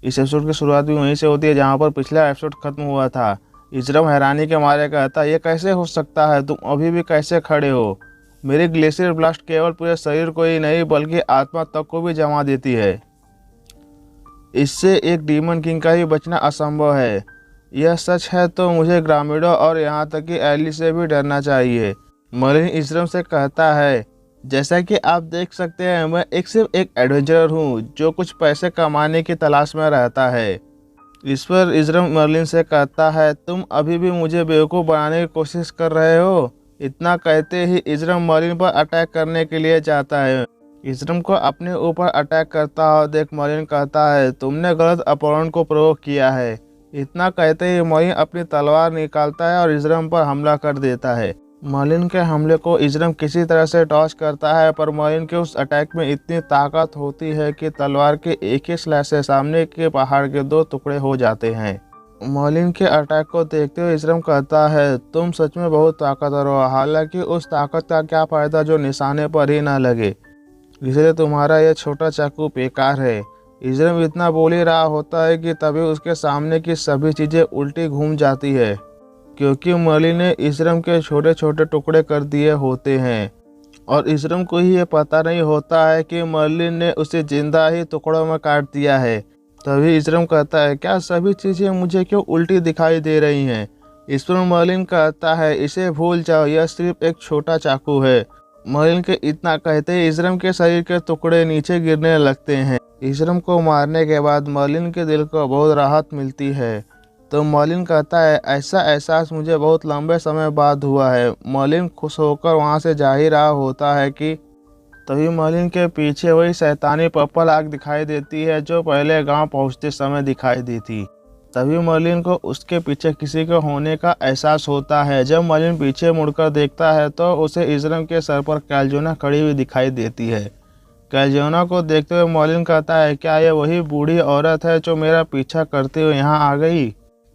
इस एपिसोड की शुरुआत भी वहीं से होती है जहाँ पर पिछला एपिसोड खत्म हुआ था। इजरम हैरानी के मारे कहता, ये कैसे हो सकता है, तुम अभी भी कैसे खड़े हो? मेरी ग्लेशियर ब्लास्ट केवल पूरे शरीर को ही नहीं बल्कि आत्मा तक को भी जमा देती है। इससे एक डीमन किंग का ही बचना असंभव है। यह सच है तो मुझे ग्रामीणों और यहाँ तक कि एली से भी डरना चाहिए। मर्लिन इजरम से कहता है, जैसा कि आप देख सकते हैं मैं सिर्फ एक एडवेंचरर हूँ जो कुछ पैसे कमाने की तलाश में रहता है। इस पर इजरम मर्लिन से कहता है, तुम अभी भी मुझे बेवकूफ़ बनाने की कोशिश कर रहे हो। इतना कहते ही इजरम मर्लिन पर अटैक करने के लिए जाता है। इजरम को अपने ऊपर अटैक करता हुआ देख मर्लिन कहता है, तुमने गलत अपोनेंट को प्रोवोक किया है। इतना कहते ही मर्लिन अपनी तलवार निकालता है और इजरम पर हमला कर देता है। मर्लिन के हमले को इजरम किसी तरह से डॉज करता है, पर मर्लिन के उस अटैक में इतनी ताकत होती है कि तलवार के एक ही स्लैश से सामने के पहाड़ के 2 टुकड़े हो जाते हैं। मर्लिन के अटैक को देखते हुए इजरम कहता है, तुम सच में बहुत ताकतवर हो, हालांकि उस ताकत का क्या फ़ायदा जो निशाने पर ही ना लगे, इसलिए तुम्हारा यह छोटा चाकू बेकार है। इजरम इतना बोल ही रहा होता है कि तभी उसके सामने की सभी चीज़ें उल्टी घूम जाती है, क्योंकि मर्लिन ने इजरम के छोटे छोटे टुकड़े कर दिए होते हैं और इजरम को ही ये पता नहीं होता है कि मर्लिन ने उसे जिंदा ही टुकड़ों में काट दिया है। तभी इजरम कहता है, क्या सभी चीज़ें मुझे क्यों उल्टी दिखाई दे रही हैं? इस पर मर्लिन कहता है, इसे भूल जाओ, यह सिर्फ एक छोटा चाकू है। मर्लिन के इतना कहते ही इजरम के शरीर के टुकड़े नीचे गिरने लगते हैं। इजरम को मारने के बाद मर्लिन के दिल को बहुत राहत मिलती है। तो मर्लिन कहता है, ऐसा एहसास मुझे बहुत लंबे समय बाद हुआ है। मर्लिन खुश होकर वहाँ से जा ही रहा होता है कि तभी मर्लिन के पीछे वही शैतानी पर्पल आग दिखाई देती है जो पहले गांव पहुँचते समय दिखाई दी थी। तभी मर्लिन को उसके पीछे किसी के होने का एहसास होता है। जब मर्लिन पीछे मुड़कर देखता है तो उसे इजरम के सर पर कैल्जोना खड़ी हुई दिखाई देती है। कैल्जोना को देखते हुए मर्लिन कहता है, क्या ये वही बूढ़ी औरत है जो मेरा पीछा करते हुए यहाँ आ गई?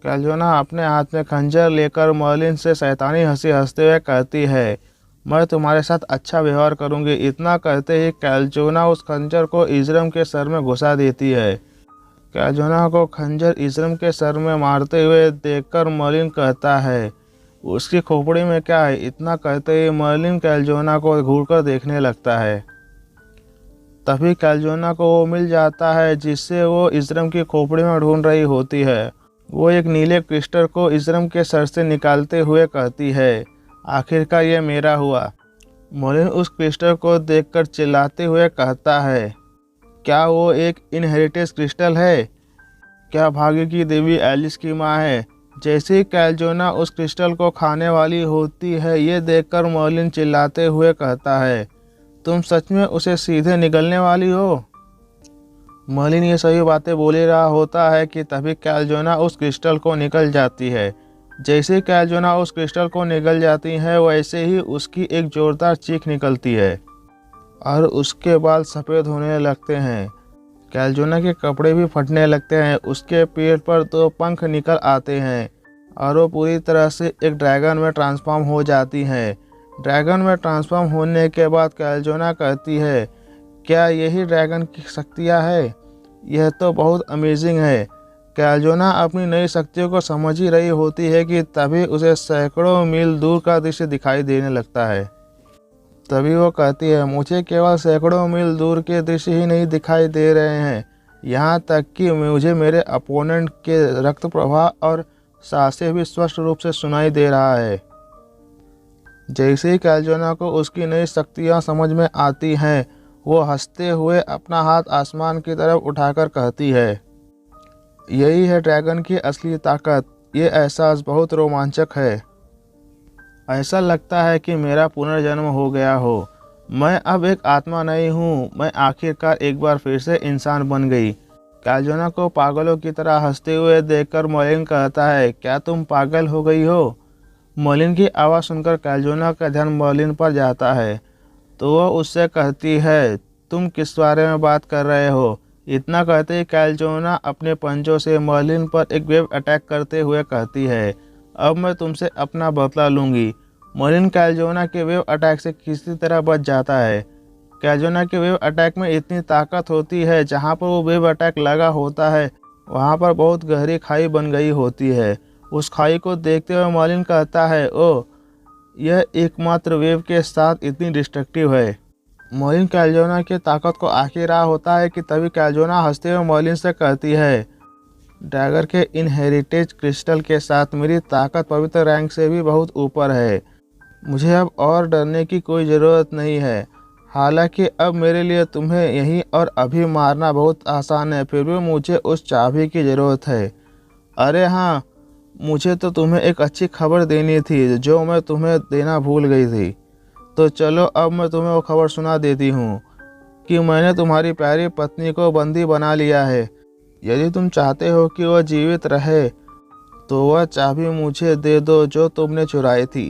कैल्जोना अपने हाथ में खंजर लेकर मर्लिन से शैतानी हंसी हंसते हुए कहती है, मैं तुम्हारे साथ अच्छा व्यवहार करूंगी। इतना कहते ही कैल्जोना उस खंजर को इजरम के सर में घुसा देती है। कैल्जोना को खंजर इजरम के सर में मारते हुए देखकर मर्लिन कहता है, उसकी खोपड़ी में क्या है? इतना कहते ही मर्लिन कैल्जोना को घूरकर देखने लगता है। तभी कैल्जोना को वो मिल जाता है जिससे वो इजरम की खोपड़ी में ढूंढ रही होती है। वो एक नीले क्रिस्टल को इजरम के सर से निकालते हुए कहती है, आखिरकार ये मेरा हुआ। मर्लिन उस क्रिस्टल को देखकर चिल्लाते हुए कहता है, क्या वो एक इनहेरिटेंस क्रिस्टल है? क्या भाग्य की देवी एलिस की माँ है? जैसे ही कैल्जोना उस क्रिस्टल को खाने वाली होती है, ये देखकर मर्लिन चिल्लाते हुए कहता है, तुम सच में उसे सीधे निगलने वाली हो? मर्लिन ये सभी बातें बोल ही रहा होता है कि तभी कैल्जोना उस क्रिस्टल को निगल जाती है। जैसे ही कैल्जोना उस क्रिस्टल को निगल जाती है वैसे ही उसकी एक जोरदार चीख निकलती है और उसके बाल सफ़ेद होने लगते हैं। कैल्जोना के कपड़े भी फटने लगते हैं। उसके पेट पर 2 पंख निकल आते हैं और वो पूरी तरह से एक ड्रैगन में ट्रांसफॉर्म हो जाती हैं। ड्रैगन में ट्रांसफॉर्म होने के बाद कैल्जोना कहती है, क्या यही ड्रैगन की शक्तियाँ है? यह तो बहुत अमेजिंग है। कैल्जोना अपनी नई शक्तियों को समझ ही रही होती है कि तभी उसे सैकड़ों मील दूर का दृश्य दिखाई देने लगता है। तभी वो कहती है, मुझे केवल सैकड़ों मील दूर के दृश्य ही नहीं दिखाई दे रहे हैं, यहाँ तक कि मुझे मेरे अपोनेंट के रक्त प्रवाह और सांसें भी स्पष्ट रूप से सुनाई दे रहा है। जैसे ही कैल्जोना को उसकी नई शक्तियाँ समझ में आती हैं, वो हंसते हुए अपना हाथ आसमान की तरफ उठाकर कहती है, यही है ड्रैगन की असली ताकत। ये एहसास बहुत रोमांचक है। ऐसा लगता है कि मेरा पुनर्जन्म हो गया हो। मैं अब एक आत्मा नहीं हूँ, मैं आखिरकार एक बार फिर से इंसान बन गई। कैल्जोना को पागलों की तरह हंसते हुए देखकर मर्लिन कहता है, क्या तुम पागल हो गई हो? मर्लिन की आवाज़ सुनकर कैल्जोना का ध्यान मर्लिन पर जाता है तो वह उससे कहती है, तुम किस बारे में बात कर रहे हो? इतना कहते ही कैल्जोना अपने पंजों से मर्लिन पर एक वेव अटैक करते हुए कहती है, अब मैं तुमसे अपना बदला लूँगी। मर्लिन कैल्जोना के वेव अटैक से किसी तरह बच जाता है। कैल्जोना के वेव अटैक में इतनी ताकत होती है, जहाँ पर वो वेव अटैक लगा होता है वहाँ पर बहुत गहरी खाई बन गई होती है। उस खाई को देखते हुए मर्लिन कहता है, ओह, यह एकमात्र वेव के साथ इतनी डिस्ट्रक्टिव है। मर्लिन कैल्जोना की ताकत को आखिर रहा होता है कि तभी कैल्जोना हंसते हुए मर्लिन से कहती है, डैगर के इनहेरिटेज क्रिस्टल के साथ मेरी ताकत पवित्र रैंक से भी बहुत ऊपर है। मुझे अब और डरने की कोई ज़रूरत नहीं है। हालांकि अब मेरे लिए तुम्हें यहीं और अभी मारना बहुत आसान है, फिर भी मुझे उस चाबी की ज़रूरत है। अरे हाँ, मुझे तो तुम्हें एक अच्छी खबर देनी थी जो मैं तुम्हें देना भूल गई थी। तो चलो अब मैं तुम्हें वो खबर सुना देती हूँ कि मैंने तुम्हारी प्यारी पत्नी को बंदी बना लिया है। यदि तुम चाहते हो कि वह जीवित रहे तो वह चाबी मुझे दे दो जो तुमने चुराई थी।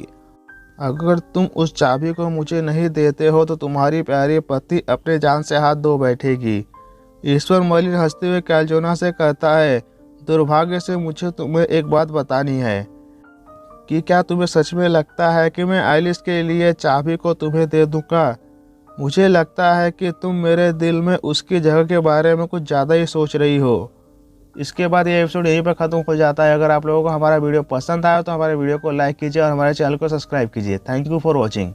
अगर तुम उस चाबी को मुझे नहीं देते हो तो तुम्हारी प्यारी पत्नी अपने जान से हाथ धो बैठेगी। ईश्वर मर्लिन हंसते हुए कैल्जोना से कहता है, दुर्भाग्य से मुझे तुम्हें एक बात बतानी है कि क्या तुम्हें सच में लगता है कि मैं आइलिस के लिए चाबी को तुम्हें दे दूंगा? मुझे लगता है कि तुम मेरे दिल में उसकी जगह के बारे में कुछ ज़्यादा ही सोच रही हो। इसके बाद ये एपिसोड यहीं पर ख़त्म हो जाता है। अगर आप लोगों को हमारा वीडियो पसंद आया तो हमारे वीडियो को लाइक कीजिए और हमारे चैनल को सब्सक्राइब कीजिए। Thank you for watching.